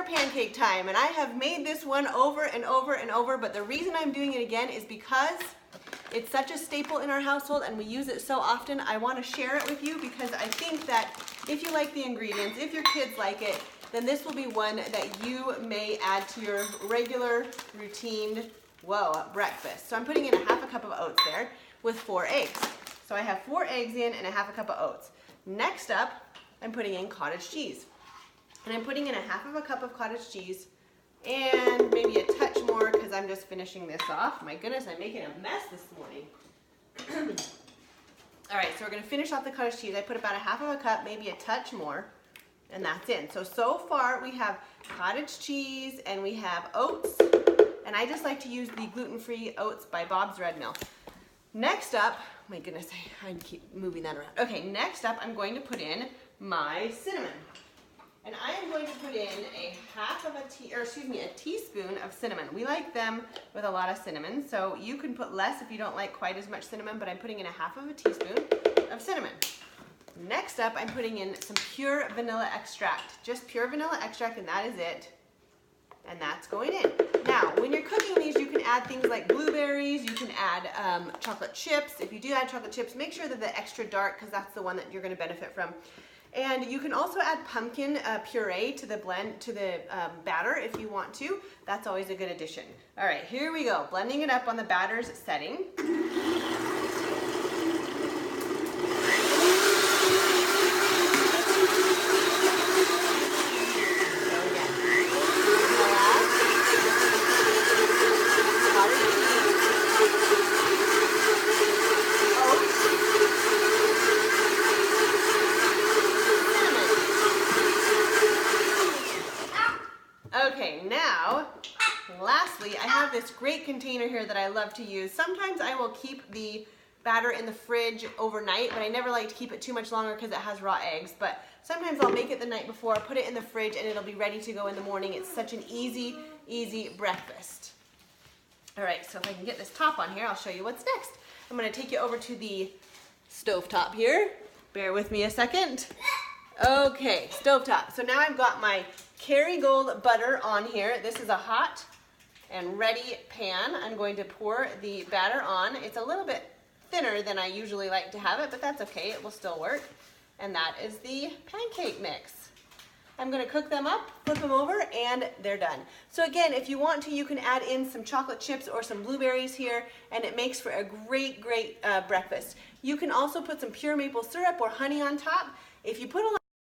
butter pancake time, and I have made this one over and over and over, but the reason I'm doing it again is because it's such a staple in our household and we use it so often. I want to share it with you because I think that if you like the ingredients, if your kids like it, then this will be one that you may add to your regular routine, breakfast. So I'm putting in a half a cup of oats there with 4 eggs. So I have 4 eggs in and a half a cup of oats. Next up, I'm putting in cottage cheese. And I'm putting in a half of a cup of cottage cheese and maybe a touch more because I'm just finishing this off. My goodness, I'm making a mess this morning. All right, so we're gonna finish off the cottage cheese. I put about a half of a cup, maybe a touch more, and that's in. So far we have cottage cheese and we have oats, and I just like to use the gluten-free oats by Bob's Red Mill. Next up, my goodness, I keep moving that around. Okay, next up I'm going to put in my cinnamon. And I am going to put in a teaspoon of cinnamon. We like them with a lot of cinnamon, so you can put less if you don't like quite as much cinnamon, but I'm putting in a half of a teaspoon of cinnamon. Next up, I'm putting in some pure vanilla extract. Just pure vanilla extract, and that is it. And that's going in. Now, when you're cooking these, you can add things like blueberries, you can add chocolate chips. If you do add chocolate chips, make sure that they're extra dark because that's the one that you're gonna benefit from. And you can also add pumpkin puree to the batter if you want to. That's always a good addition. All right, here we go. Blending it up on the batter's setting. Okay, now, lastly, I have this great container here that I love to use. Sometimes I will keep the batter in the fridge overnight, but I never like to keep it too much longer because it has raw eggs. But sometimes I'll make it the night before, put it in the fridge, and it'll be ready to go in the morning. It's such an easy breakfast. All right, so if I can get this top on here, I'll show you what's next. I'm gonna take you over to the stovetop here. Bear with me a second. Okay, stovetop. So now I've got my Kerrygold butter on here. This is a hot and ready pan. I'm going to pour the batter on. It's a little bit thinner than I usually like to have it, but that's okay, it will still work. And that is the pancake mix. I'm gonna cook them up, flip them over, and they're done. So again, if you want to, you can add in some chocolate chips or some blueberries here, and it makes for a great breakfast. You can also put some pure maple syrup or honey on top. If you put a